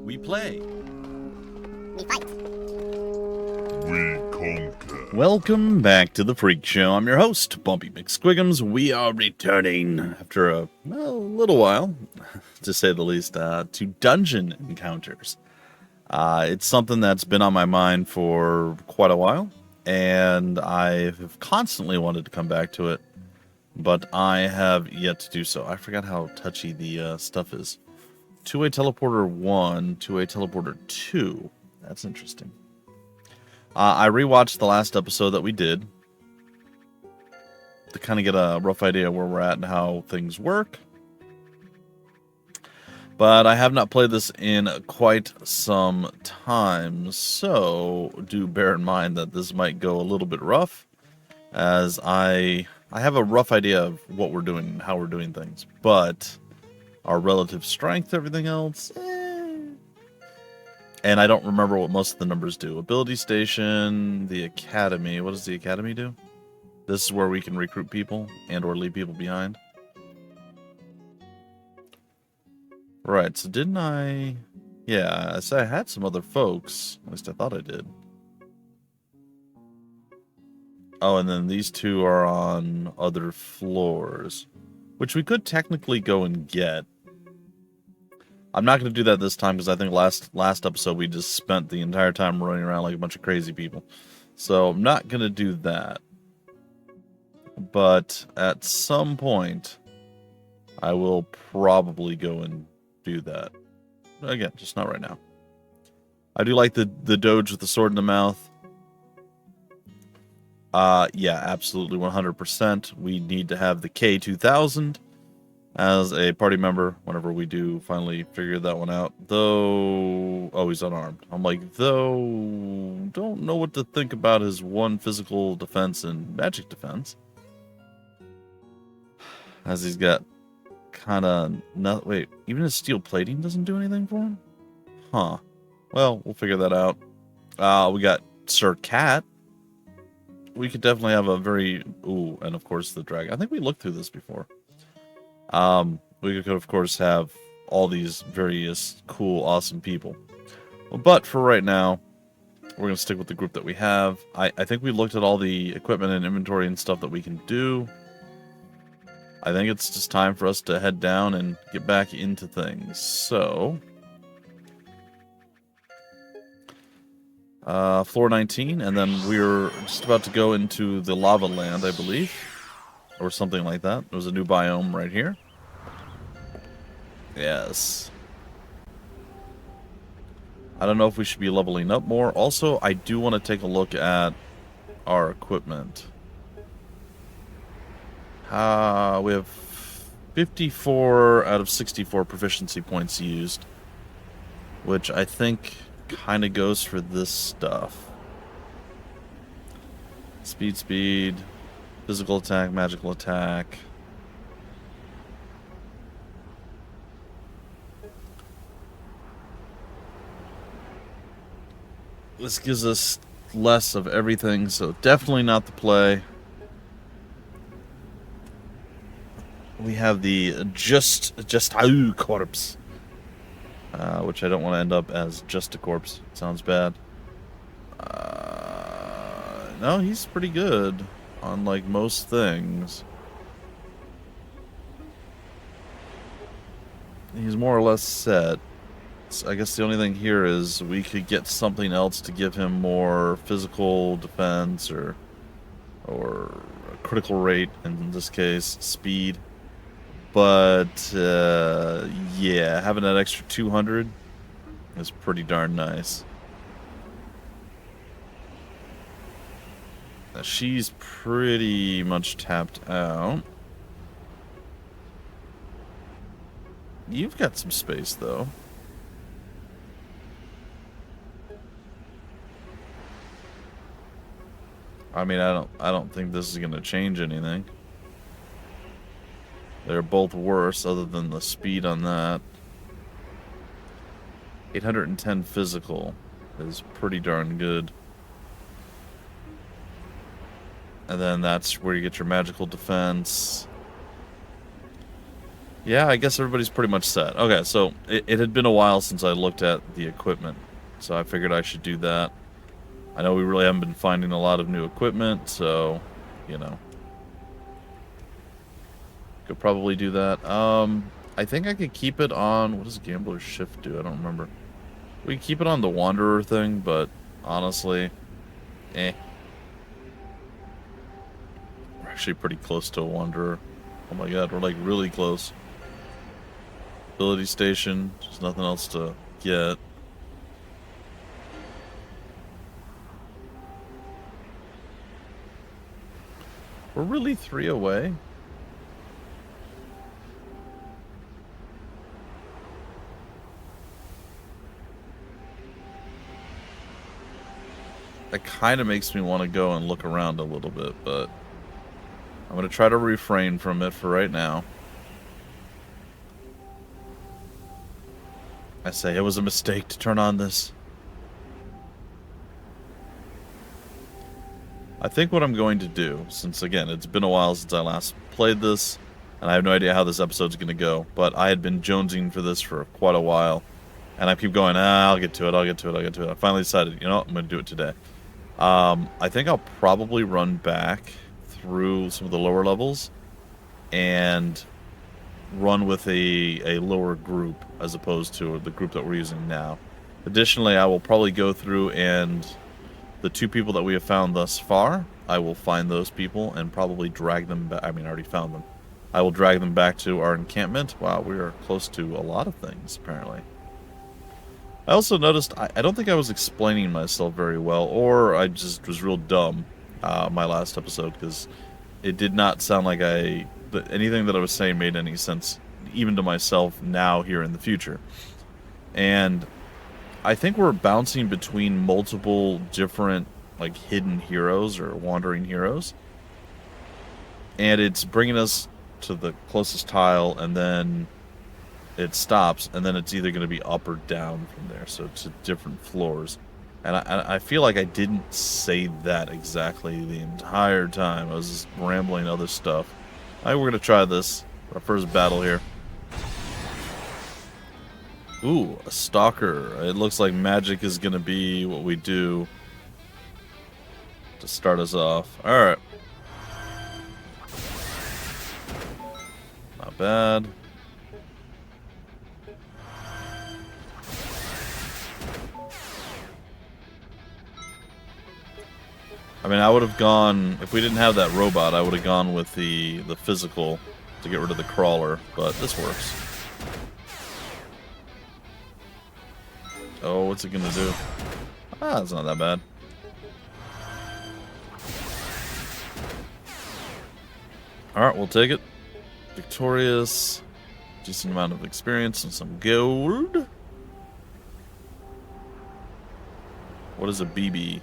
We play. We fight. We conquer. Welcome back to the Freak Show. I'm your host, Bumpy McSquigums. We are returning after a little while, to say the least, to dungeon encounters. It's something that's been on my mind for quite a while, and I have constantly wanted to come back to it, but I have yet to do so. I forgot how touchy the stuff is. Two-way teleporter 1, two-way teleporter 2. That's interesting. I rewatched the last episode that we did to kind of get a rough idea where we're at and how things work. But I have not played this in quite some time, so do bear in mind that this might go a little bit rough, as I have a rough idea of what we're doing and how we're doing things, but our relative strength, everything else, and I don't remember what most of the numbers do. Ability station, the academy. What does the academy do? This is where we can recruit people and or leave people behind. Right, so didn't I... Yeah, I had some other folks. At least I thought I did. Oh, and then these two are on other floors, which we could technically go and get. I'm not going to do that this time because I think last episode we just spent the entire time running around like a bunch of crazy people. So I'm not going to do that. But at some point, I will probably go and do that. Again, just not right now. I do like the doge with the sword in the mouth. Yeah, absolutely 100%. We need to have the K2000 as a party member whenever we do finally figure that one out. Though, oh, he's unarmed. I'm like, though, don't know what to think about his one physical defense and magic defense. As he's got kind of, wait, even his steel plating doesn't do anything for him? Huh. Well, we'll figure that out. We got Sir Cat. We could definitely have a very, ooh, and of course the dragon. I think we looked through this before. We could, of course, have all these various cool, awesome people. But for right now, we're going to stick with the group that we have. I think we looked at all the equipment and inventory and stuff that we can do. I think it's just time for us to head down and get back into things. So, floor 19, and then we're just about to go into the lava land, I believe. Or something like that. There's a new biome right here. Yes. I don't know if we should be leveling up more. Also, I do want to take a look at our equipment. We have 54 out of 64 proficiency points used, which I think kind of goes for this stuff. Speed, physical attack, magical attack. This gives us less of everything, so definitely not the play. We have the just a corpse, which I don't want to end up as just a corpse. Sounds bad. No, he's pretty good on like most things. He's more or less set. So I guess the only thing here is we could get something else to give him more physical defense or a critical rate, in this case, speed. But, yeah, having that extra 200 is pretty darn nice. Now, she's pretty much tapped out. You've got some space, though. I mean, I don't think this is going to change anything. They're both worse, other than the speed on that. 810 physical is pretty darn good. And then that's where you get your magical defense. Yeah, I guess everybody's pretty much set. Okay, so it had been a while since I looked at the equipment, so I figured I should do that. I know we really haven't been finding a lot of new equipment, so, you know. Could probably do that. I think I could keep it on... What does Gambler's Shift do? I don't remember. We can keep it on the Wanderer thing, but honestly, eh. We're actually pretty close to a Wanderer. Oh my god, we're like really close. Ability station, there's nothing else to get. We're really 3 away? That kind of makes me want to go and look around a little bit, but I'm going to try to refrain from it for right now. I say it was a mistake to turn on this. I think what I'm going to do, since again, it's been a while since I last played this, and I have no idea how this episode's going to go, but I had been jonesing for this for quite a while, and I keep going, I'll get to it, I'll get to it, I'll get to it. I finally decided, you know what, I'm going to do it today. I think I'll probably run back through some of the lower levels and run with a lower group as opposed to the group that we're using now. Additionally, I will probably go through and the 2 people that we have found thus far, I will find those people and probably drag them back. I mean, I already found them. I will drag them back to our encampment. Wow, we are close to a lot of things, apparently. I also noticed, I don't think I was explaining myself very well, or I just was real dumb my last episode, because it did not sound like anything that I was saying made any sense, even to myself now here in the future. And I think we're bouncing between multiple different, like, hidden heroes or wandering heroes. And it's bringing us to the closest tile, and then it stops, and then it's either going to be up or down from there. So it's different floors. And I feel like I didn't say that exactly the entire time. I was just rambling other stuff. All right, we're going to try this. Our first battle here. Ooh, a stalker. It looks like magic is going to be what we do to start us off. Alright. Not bad. I mean, I would have gone, if we didn't have that robot, I would have gone with the physical to get rid of the crawler, but this works. Oh, what's it gonna do? Ah, it's not that bad. Alright, we'll take it. Victorious. Decent amount of experience and some gold. What is a BB?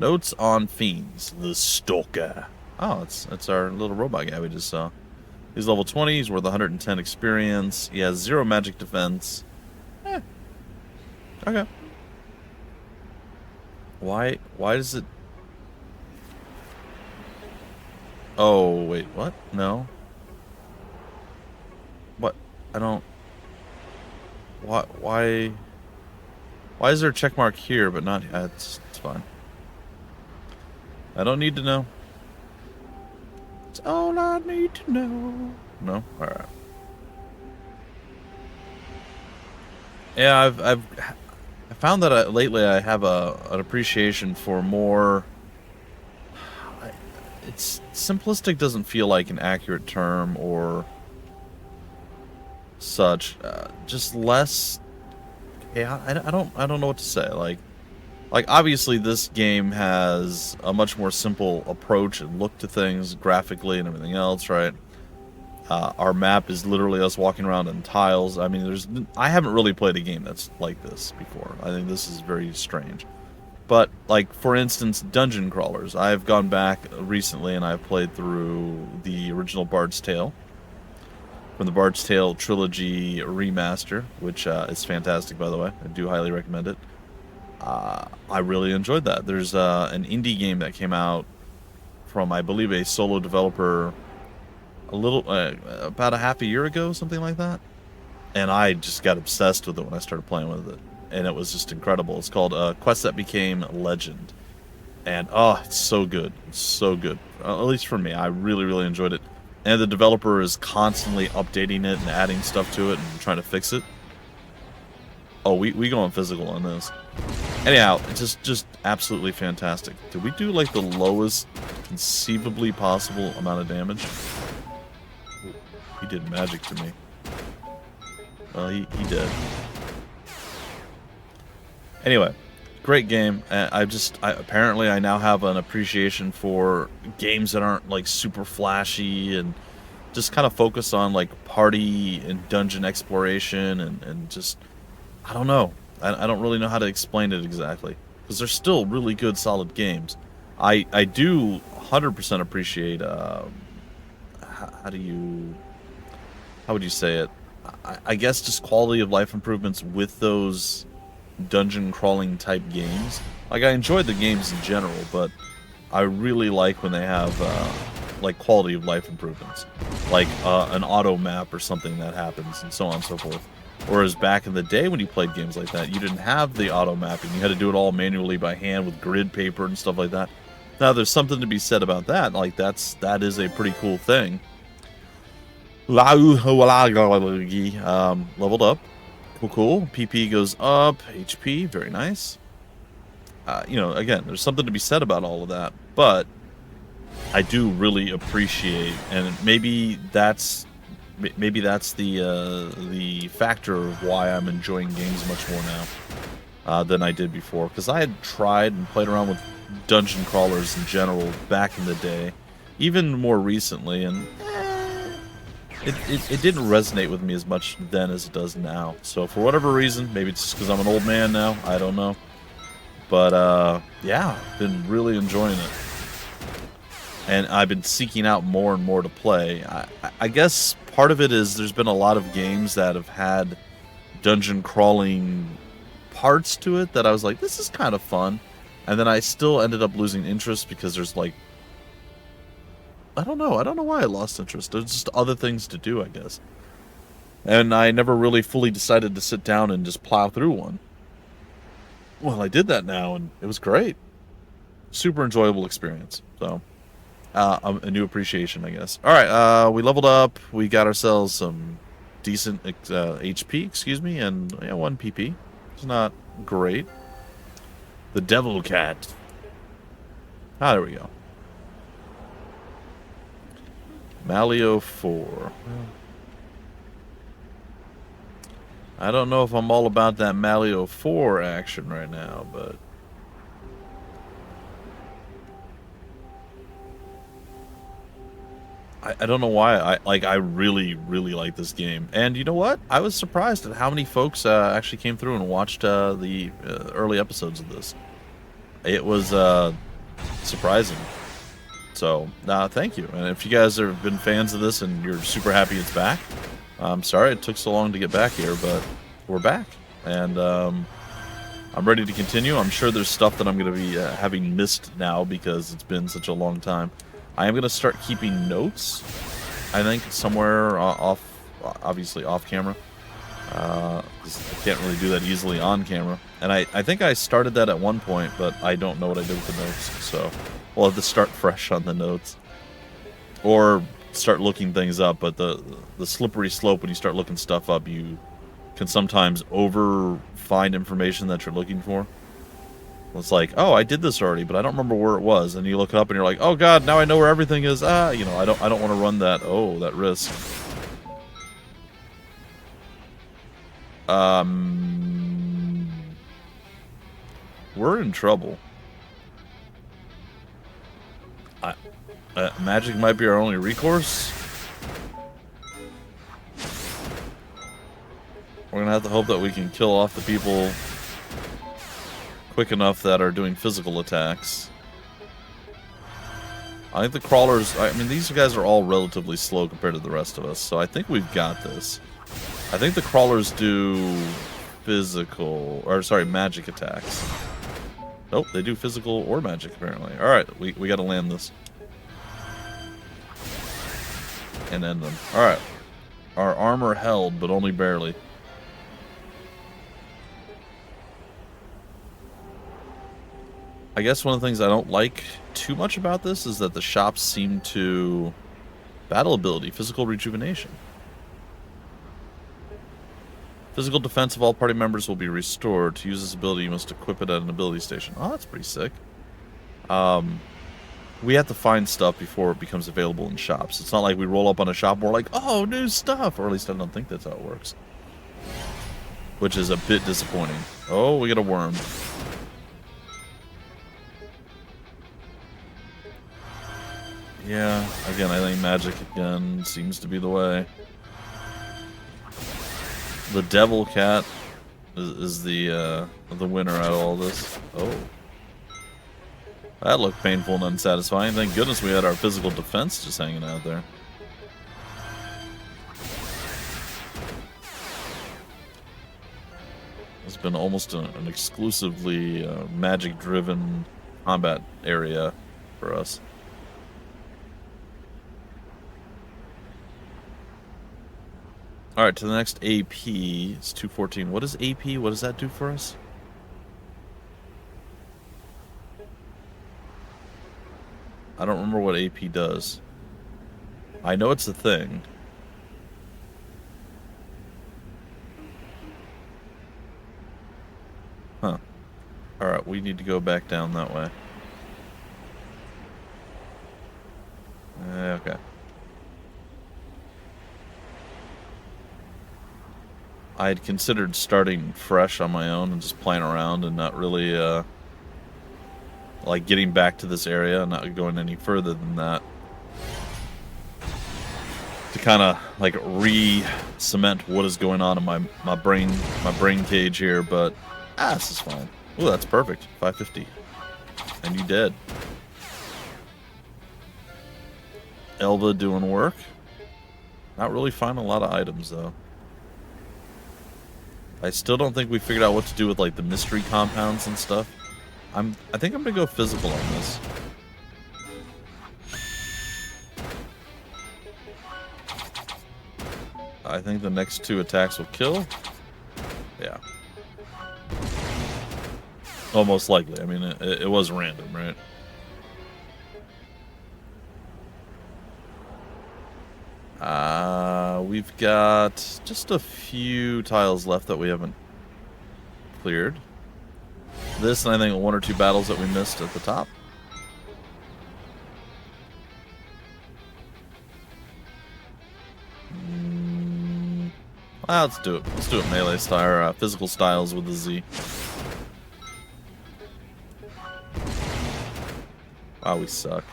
Notes on Fiends. The Stalker. Oh, it's our little robot guy we just saw. He's level 20. He's worth 110 experience. He has 0 magic defense. Okay. Why does it... Oh, wait, what? No. What? I don't... Why is there a check mark here, but not... it's fine. I don't need to know. It's all I need to know. No? Alright. Yeah, I found that lately I have an appreciation for more... It's simplistic doesn't feel like an accurate term or such. Just less... Yeah, I don't know what to say. Like obviously this game has a much more simple approach and look to things graphically and everything else, right? Our map is literally us walking around in tiles. I mean, I haven't really played a game that's like this before. I think this is very strange. But, like, for instance, dungeon crawlers. I've gone back recently and I've played through the original Bard's Tale. From the Bard's Tale Trilogy Remaster, which is fantastic, by the way. I do highly recommend it. I really enjoyed that. There's an indie game that came out from, I believe, a solo developer a little, about a half a year ago, something like that. And I just got obsessed with it when I started playing with it. And it was just incredible. It's called Quest That Became Legend. And, oh, it's so good. It's so good. At least for me. I really, really enjoyed it. And the developer is constantly updating it and adding stuff to it and trying to fix it. Oh, we going physical on this. Anyhow, it's just absolutely fantastic. Did we do, like, the lowest conceivably possible amount of damage? He did magic to me. Well, he did. Anyway, great game. Apparently I now have an appreciation for games that aren't like super flashy and just kind of focus on like party and dungeon exploration and just, I don't know. I don't really know how to explain it exactly because they're still really good, solid games. I do 100% appreciate, how would you say it? I guess just quality of life improvements with those dungeon crawling type games. Like, I enjoyed the games in general, but I really like when they have like quality of life improvements, like an auto map or something that happens and so on and so forth. Whereas back in the day when you played games like that, you didn't have the auto mapping. You had to do it all manually by hand with grid paper and stuff like that. Now there's something to be said about that. Like, that is a pretty cool thing. Leveled up. Cool. PP goes up. HP, very nice. You know, again, there's something to be said about all of that, but I do really appreciate, and maybe that's the factor of why I'm enjoying games much more now than I did before, because I had tried and played around with dungeon crawlers in general back in the day, even more recently, and it didn't resonate with me as much then as it does now. So for whatever reason, maybe it's just because I'm an old man now, I don't know. But yeah, been really enjoying it. And I've been seeking out more and more to play. I guess part of it is there's been a lot of games that have had dungeon crawling parts to it that I was like, this is kind of fun. And then I still ended up losing interest because there's like, I don't know why I lost interest. There's just other things to do, I guess. And I never really fully decided to sit down and just plow through one. Well, I did that now, and it was great. Super enjoyable experience. So, a new appreciation, I guess. All right, we leveled up. We got ourselves some decent HP, excuse me, and yeah, 1 PP. It's not great. The Devil Cat. Ah, there we go. Malio 4. I don't know if I'm all about that Malio 4 action right now, but I don't know why. I really, really like this game. And you know what? I was surprised at how many folks actually came through and watched the early episodes of this. It was surprising. So, thank you. And if you guys have been fans of this and you're super happy it's back, I'm sorry it took so long to get back here, but we're back. And I'm ready to continue. I'm sure there's stuff that I'm going to be having missed now because it's been such a long time. I am going to start keeping notes, I think, somewhere off, obviously off camera. 'Cause I can't really do that easily on camera. And I think I started that at one point, but I don't know what I did with the notes. So we'll have to start fresh on the notes. Or start looking things up, but the slippery slope when you start looking stuff up, you can sometimes find information that you're looking for. It's like, oh, I did this already, but I don't remember where it was, and you look it up and you're like, oh god, now I know where everything is. You know, I don't want to run that risk. We're in trouble. Magic might be our only recourse. We're gonna have to hope that we can kill off the people quick enough that are doing physical attacks. I think the crawlers, I mean, these guys are all relatively slow compared to the rest of us, so I think we've got this. I think the crawlers do magic attacks. Nope, they do physical or magic, apparently. Alright, we gotta land this. and end them. Alright. Our armor held, but only barely. I guess one of the things I don't like too much about this is that the shops seem to... Battle ability, physical rejuvenation. Physical defense of all party members will be restored. To use this ability, you must equip it at an ability station. Oh, that's pretty sick. We have to find stuff before it becomes available in shops. It's not like we roll up on a shop and we're like, oh, new stuff. Or at least I don't think that's how it works. Which is a bit disappointing. Oh, we got a worm. Yeah, again, I think magic again seems to be the way. The devil cat is the winner out of all this. Oh. That looked painful and unsatisfying. Thank goodness we had our physical defense just hanging out there. It's been almost an exclusively magic-driven combat area for us. Alright, to the next AP. It's 214. What is AP? What does that do for us? I don't remember what AP does. I know it's a thing. Huh. Alright, we need to go back down that way. Okay. I had considered starting fresh on my own and just playing around and not really, like getting back to this area and not going any further than that. To kind of like re-cement what is going on in my brain cage here, but this is fine. Ooh, that's perfect. 550. And you dead. Elva doing work. Not really finding a lot of items though. I still don't think we figured out what to do with like the mystery compounds and stuff. I think I'm gonna go physical on this. I think the next 2 attacks will kill. Yeah. Almost likely. I mean, it was random, right? We've got just a few tiles left that we haven't cleared. This, and I think 1 or 2 battles that we missed at the top. Let's do it. Let's do it melee style, physical styles with the Z. Wow, we suck.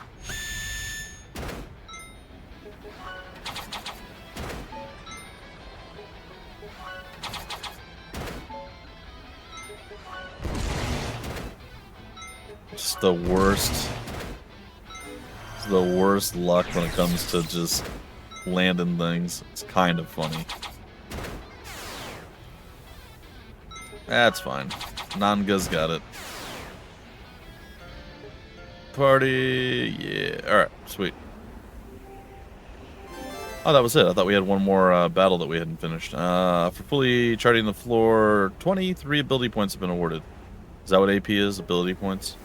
Just the worst. It's the worst luck when it comes to just landing things. It's kind of funny. That's fine. Nanga's got it. Party, yeah. Alright, sweet. Oh, that was it. I thought we had one more battle that we hadn't finished. For fully charting the floor, 23 ability points have been awarded. Is that what AP is? Ability points?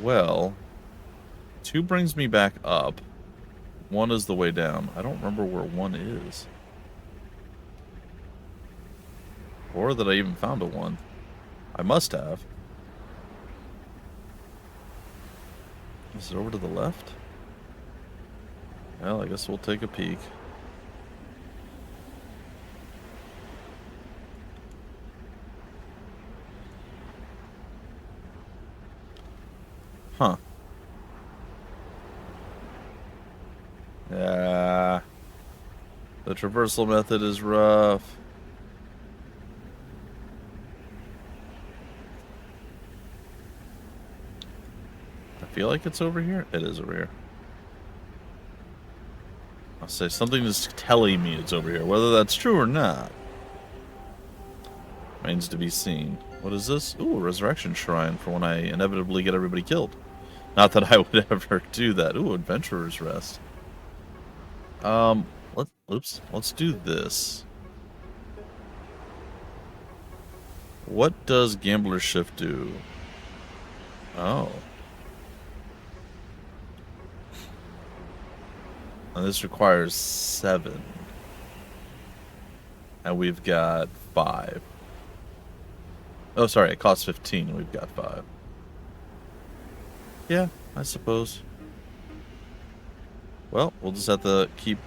Well, 2 brings me back up. 1 is the way down. I don't remember where 1 is. Or that I even found a 1. I must have. Is it over to the left? Well, I guess we'll take a peek. Huh. Yeah. The traversal method is rough. I feel like it's over here. It is over here. I'll say something is telling me it's over here. Whether that's true or not remains to be seen. What is this? Ooh, a resurrection shrine for when I inevitably get everybody killed. Not that I would ever do that. Ooh, Adventurer's Rest. Let's do this. What does Gambler's Shift do? Oh. And this requires 7. And we've got 5. Oh, sorry, it costs 15 and we've got 5. Yeah, I suppose. Well, we'll just have to keep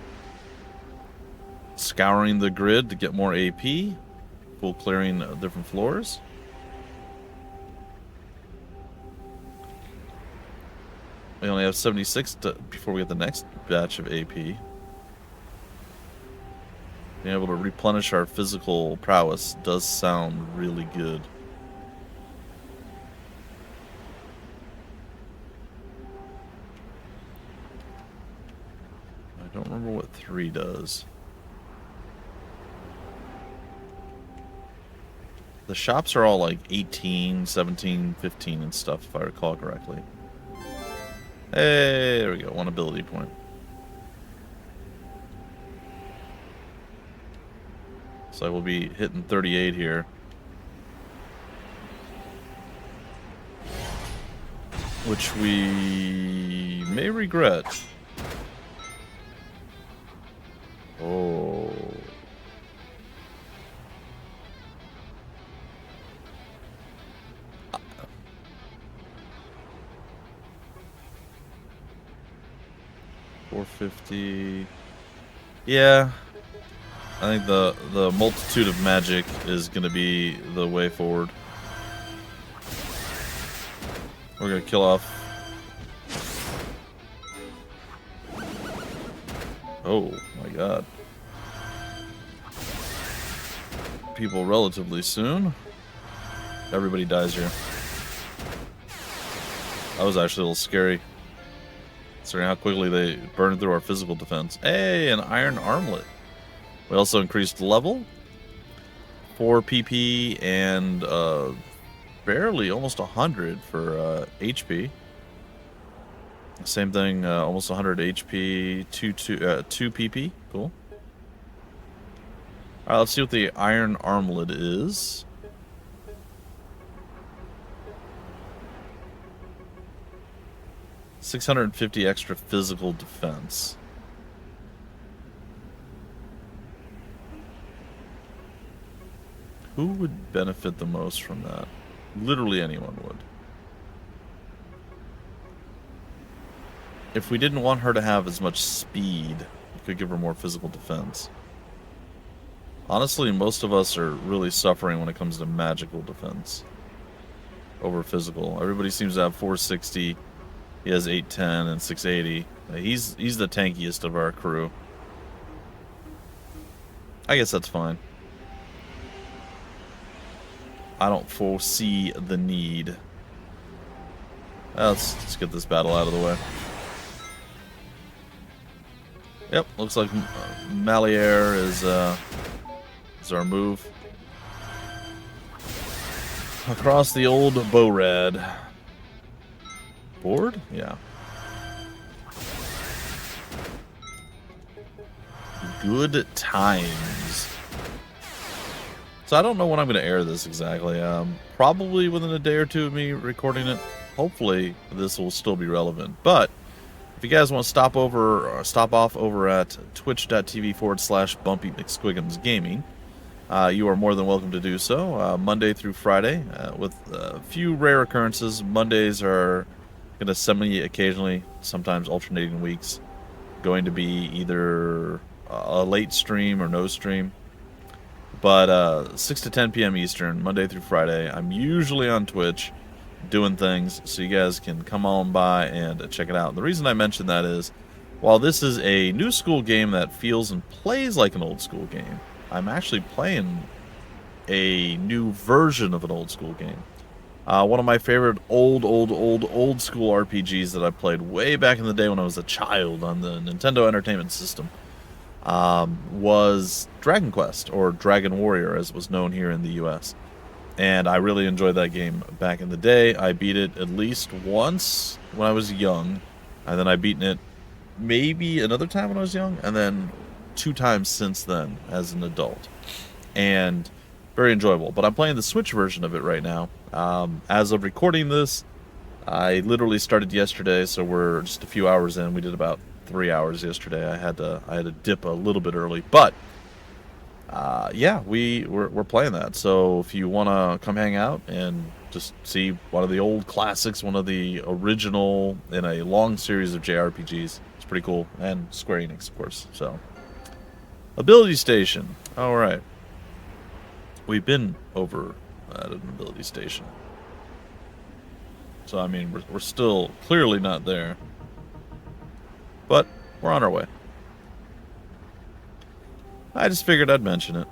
scouring the grid to get more AP. Full clearing different floors. We only have 76 before we get the next batch of AP. Being able to replenish our physical prowess does sound really good. I don't remember what 3 does. The shops are all like 18, 17, 15 and stuff, if I recall correctly. Hey, there we go. 1 ability point. So we'll be hitting 38 here. Which we may regret. Oh. $450. Yeah. I think the multitude of magic is going to be the way forward. We're going to kill off. Oh my god. People relatively soon. Everybody dies here. That was actually a little scary. Considering how quickly they burned through our physical defense. Hey, an iron armlet. We also increased level. 4 PP and barely almost 100 for HP. Same thing, almost 100 HP, 2 PP. Cool. Alright, let's see what the iron armlet is. $650 extra physical defense. Who would benefit the most from that? Literally anyone would. If we didn't want her to have as much speed, we could give her more physical defense. Honestly, most of us are really suffering when it comes to magical defense over physical. Everybody seems to have 460. He has 810 and 680. He's the tankiest of our crew. I guess that's fine. I don't foresee the need. Let's get this battle out of the way. Yep, looks like Malier is our move. Across the old Boarad. Board? Yeah. Good times. So I don't know when I'm going to air this exactly. Probably within a day or two of me recording it. Hopefully this will still be relevant. But if you guys want to stop off over at twitch.tv/BumpyMcSquigumsGaming, you are more than welcome to do so. Monday through Friday, with a few rare occurrences. Mondays are going to semi-occasionally, sometimes alternating weeks, going to be either a late stream or no stream. But 6 to 10 p.m. Eastern, Monday through Friday, I'm usually on Twitch doing things, so you guys can come on by and check it out. And the reason I mention that is, while this is a new school game that feels and plays like an old school game, I'm actually playing a new version of an old school game. One of my favorite old school RPGs that I played way back in the day when I was a child on the Nintendo Entertainment System was Dragon Quest, or Dragon Warrior as it was known here in the US. And I really enjoyed that game back in the day. I beat it at least once when I was young, and then I've beaten it maybe another time when I was young, and then 2 times since then as an adult. And very enjoyable. But I'm playing the Switch version of it right now. As of recording this, I literally started yesterday, so we're just a few hours in. We did about 3 hours yesterday. I had to dip a little bit early, but yeah, we're playing that. So if you want to come hang out and just see one of the old classics, one of the original in a long series of JRPGs, it's pretty cool. And Square Enix, of course. So ability station. All right, we've been over at an ability station. So I mean, we're still clearly not there, but we're on our way. I just figured I'd mention it.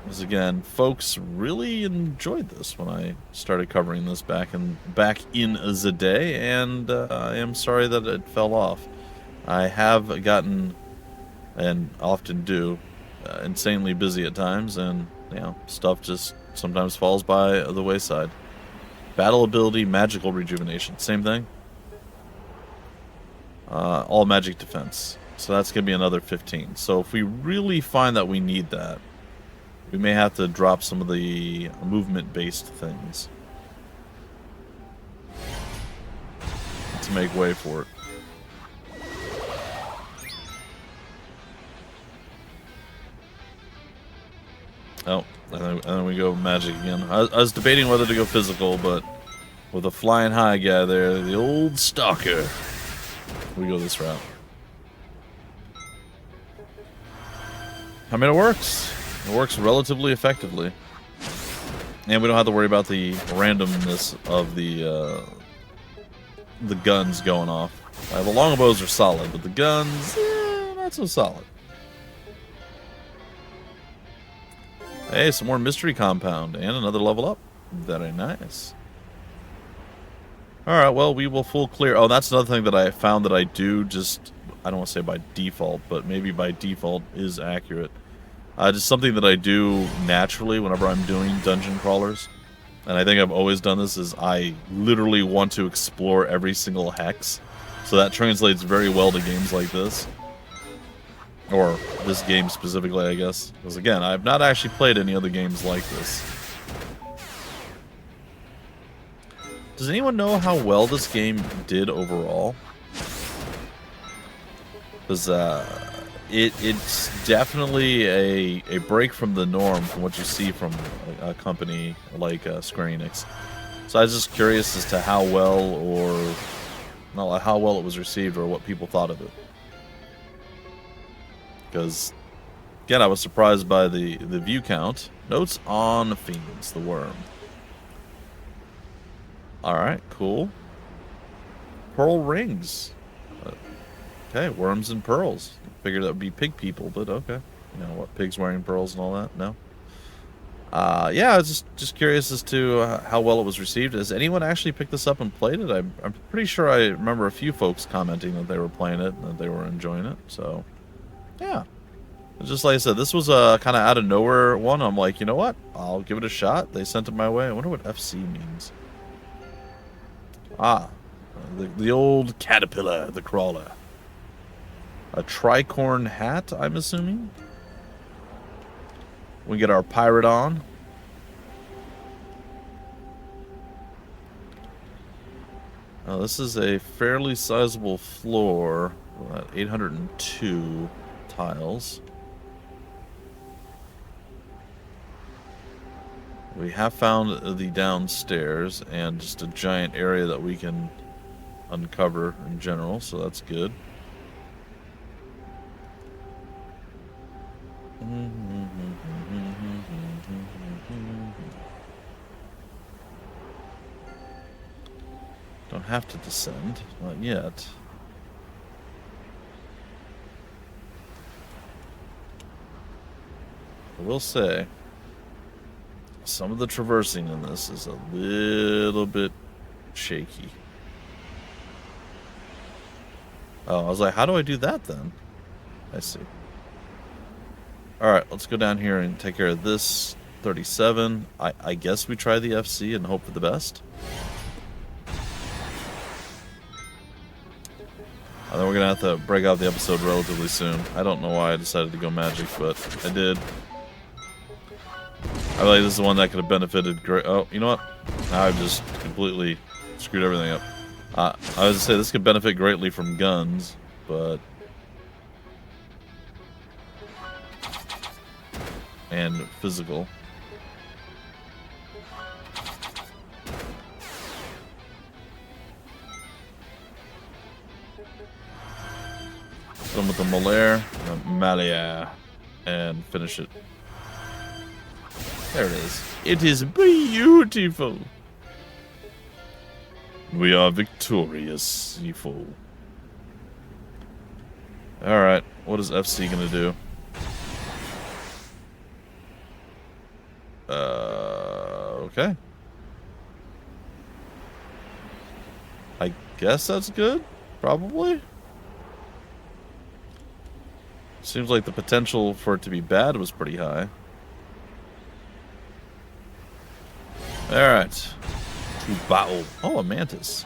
Because again, folks really enjoyed this when I started covering this back in the day, and I am sorry that it fell off. I have gotten, and often do, insanely busy at times, and you know, stuff just sometimes falls by the wayside. Battle ability, magical rejuvenation, same thing. All magic defense. So that's going to be another 15. So if we really find that we need that, we may have to drop some of the movement-based things to make way for it. Oh, and then we go magic again. I was debating whether to go physical, but with a flying high guy there, the old stalker, we go this route. I mean, it works. It works relatively effectively. And we don't have to worry about the randomness of the guns going off. The longbows are solid, but the guns, not so solid. Hey, some more mystery compound and another level up. Very nice. Alright, well, we will full clear. Oh, that's another thing that I found that I do just, I don't want to say by default, but maybe by default is accurate. Just something that I do naturally whenever I'm doing dungeon crawlers. And I think I've always done this, is I literally want to explore every single hex. So that translates very well to games like this. Or this game specifically, I guess. Because again, I've not actually played any other games like this. Does anyone know how well this game did overall? Because it's definitely a break from the norm from what you see from a company like Square Enix. So I was just curious as to how well, or not how well it was received, or what people thought of it. Because again, I was surprised by the view count. Notes on Fiends, the worm. Alright, cool. Pearl rings. Okay, worms and pearls. Figured that would be pig people, but okay. You know what, pigs wearing pearls and all that? No. Yeah, I was just curious as to how well it was received. Has anyone actually picked this up and played it? I'm pretty sure I remember a few folks commenting that they were playing it and that they were enjoying it. So, yeah. Just like I said, this was a kind of out of nowhere one. I'm like, you know what? I'll give it a shot. They sent it my way. I wonder what FC means. Ah, the old caterpillar, the crawler. A tricorn hat, I'm assuming. We get our pirate on. Now, this is a fairly sizable floor. 802 tiles. We have found the downstairs and just a giant area that we can uncover in general, so that's good. Don't have to descend, not yet. I will say, some of the traversing in this is a little bit shaky. Oh, I was like, how do I do that then? I see. Alright, let's go down here and take care of this 37. I guess we try the FC and hope for the best. I think we're gonna have to break out the episode relatively soon. I don't know why I decided to go magic, but I did. I feel like this is the one that could have benefited great. Oh, you know what? Now I've just completely screwed everything up. I was gonna say this could benefit greatly from guns, but and physical. Done with the Malaire, Malia, and finish it. There it is. It is beautiful. We are victorious, fool. Alright, what is FC gonna do? Okay. I guess that's good? Probably? Seems like the potential for it to be bad was pretty high. Alright. To battle. Oh, a mantis.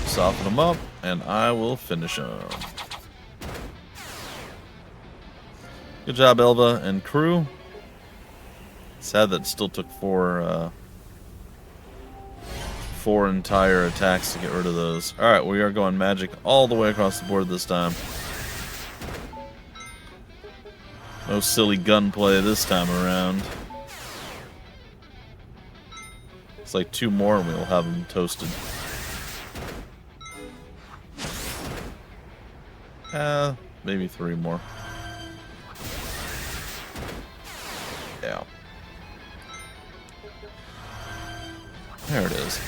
Soften them up, and I will finish them. Good job, Elva and crew. Sad that it still took four entire attacks to get rid of those. Alright, we are going magic all the way across the board this time. No silly gunplay this time around. It's like 2 more and we'll have them toasted. Maybe 3 more. Yeah. There it is.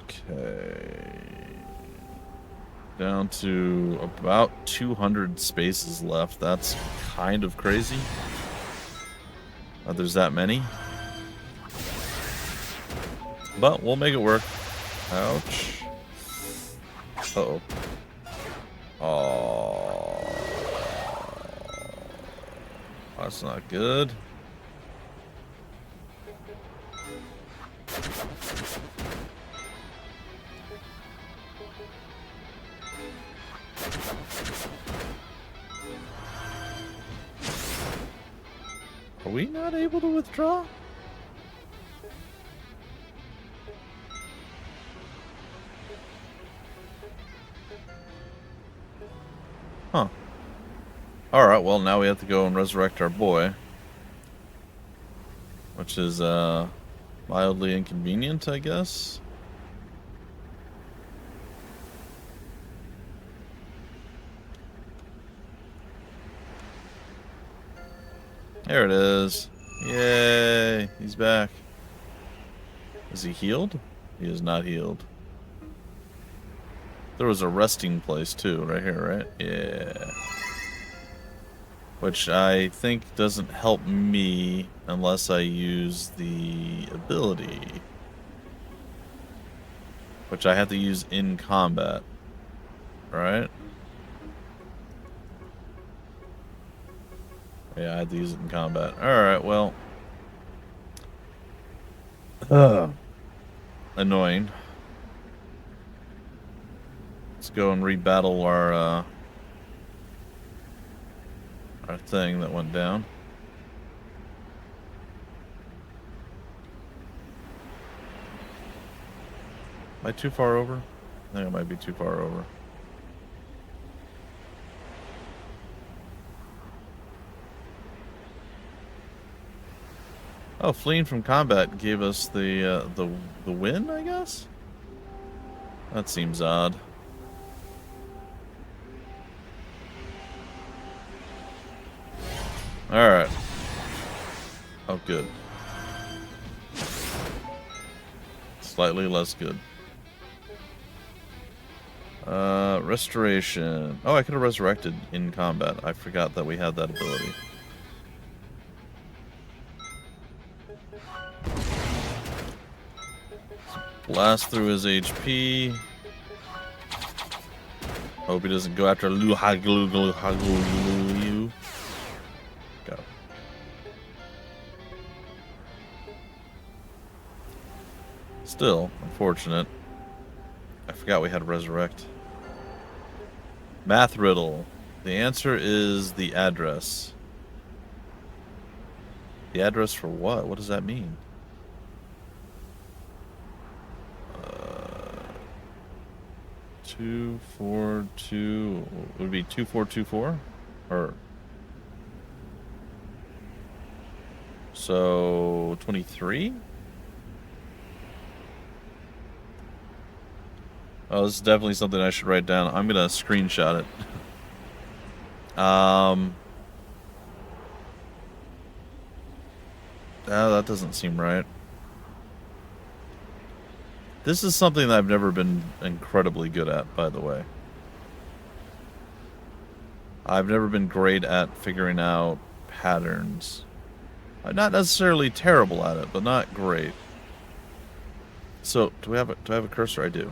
Okay. Down to about 200 spaces left. That's kind of crazy. There's that many. But we'll make it work. Ouch. Uh-oh. Oh. That's not good. Are we not able to withdraw? Huh. Alright, well now we have to go and resurrect our boy. Which is, mildly inconvenient, I guess. There it is. Yay, he's back. Is he healed? He is not healed. There was a resting place too, right here, right? Yeah. Which I think doesn't help me unless I use the ability. Which I have to use in combat. Right? Yeah, I had to use it in combat. Alright, well. Annoying. Let's go and rebattle our thing that went down. Am I too far over? I think I might be too far over. Oh, fleeing from combat gave us the win, I guess? That seems odd. Alright. Oh, good. Slightly less good. Restoration. Oh, I could have resurrected in combat. I forgot that we had that ability. Blast through his HP. Hope he doesn't go after Luhaglu. Go. Still, unfortunate. I forgot we had resurrect. Math riddle. The answer is the address. The address for what? What does that mean? 242 would be 2424, or so 23. Oh, this is definitely something I should write down. I'm gonna screenshot it. That doesn't seem right. This is something that I've never been incredibly good at, by the way. I've never been great at figuring out patterns. I'm not necessarily terrible at it, but not great. So, do I have a cursor? I do.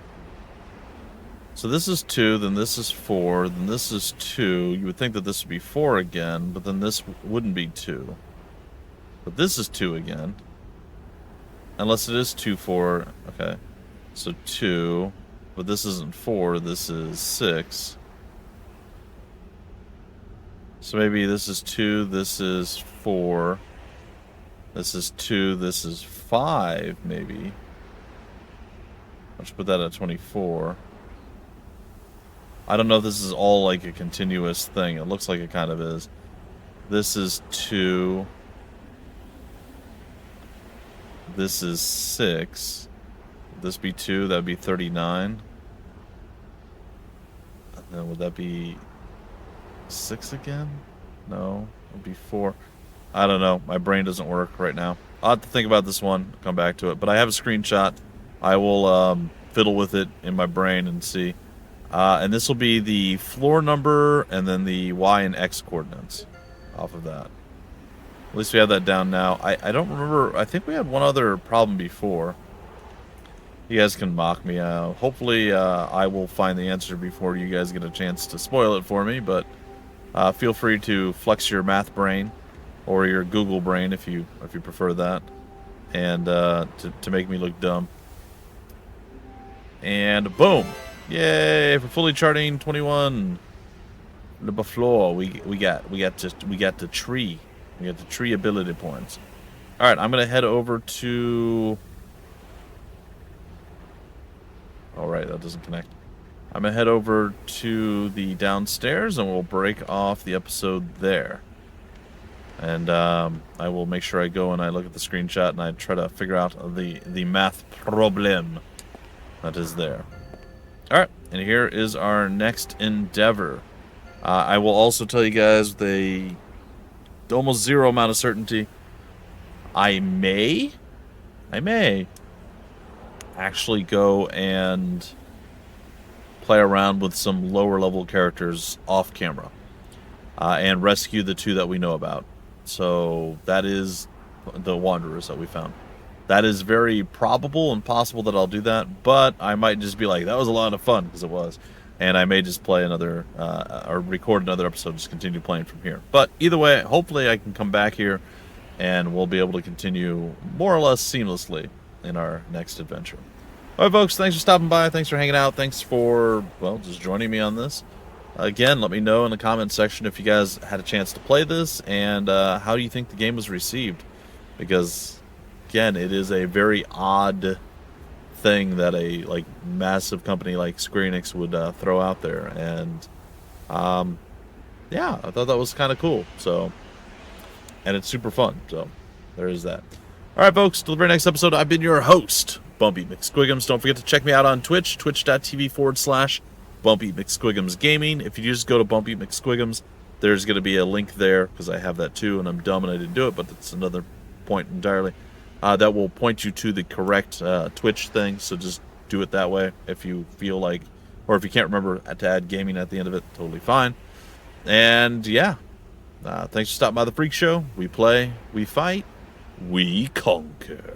So this is 2, then this is 4, then this is 2. You would think that this would be 4 again, but then this wouldn't be 2. But this is 2 again. Unless it is 2, 4. Okay. So 2. But this isn't 4, this is 6. So maybe this is 2, this is 4. This is 2, this is 5, maybe. Let's put that at 24. I don't know if this is all like a continuous thing. It looks like it kind of is. This is 2. This is 6. Would this be 2? That would be 39. And then would that be 6 again? No. It would be 4. I don't know. My brain doesn't work right now. I'll have to think about this one. Come back to it. But I have a screenshot. I will fiddle with it in my brain and see. And this will be the floor number and then the Y and X coordinates off of that. At least we have that down now. I don't remember. I think we had one other problem before. You guys can mock me. Hopefully I will find the answer before you guys get a chance to spoil it for me. But feel free to flex your math brain or your Google brain if you prefer that, and to make me look dumb. And boom. Yay for fully charting 21. The floor we got the tree. We got the tree ability points. All right, I'm gonna head over to. All right, that doesn't connect. I'm gonna head over to the downstairs and we'll break off the episode there. And I will make sure I go and I look at the screenshot and I try to figure out the math problem that is there. Alright, and here is our next endeavor. I will also tell you guys the almost zero amount of certainty. I may actually go and play around with some lower level characters off camera. And rescue the 2 that we know about. So that is the Wanderers that we found. That is very probable and possible that I'll do that, but I might just be like, that was a lot of fun, because it was. And I may just play another, or record another episode, just continue playing from here. But either way, hopefully I can come back here, and we'll be able to continue more or less seamlessly in our next adventure. Alright folks, thanks for stopping by, thanks for hanging out, thanks for, well, just joining me on this. Again, let me know in the comment section if you guys had a chance to play this, and how do you think the game was received. Because, again, it is a very odd thing that a massive company like Square Enix would throw out there. And, yeah, I thought that was kind of cool. So, and it's super fun. So, there is that. Alright, folks, till the very next episode, I've been your host, Bumpy McSquigums. Don't forget to check me out on Twitch, twitch.tv/Bumpy McSquigums Gaming. If you just go to Bumpy McSquigums, there's going to be a link there, because I have that too, and I'm dumb and I didn't do it, but that's another point entirely. That will point you to the correct Twitch thing, so just do it that way if you feel like, or if you can't remember to add gaming at the end of it, totally fine. And yeah, thanks for stopping by the Freak Show. We play, we fight, we conquer.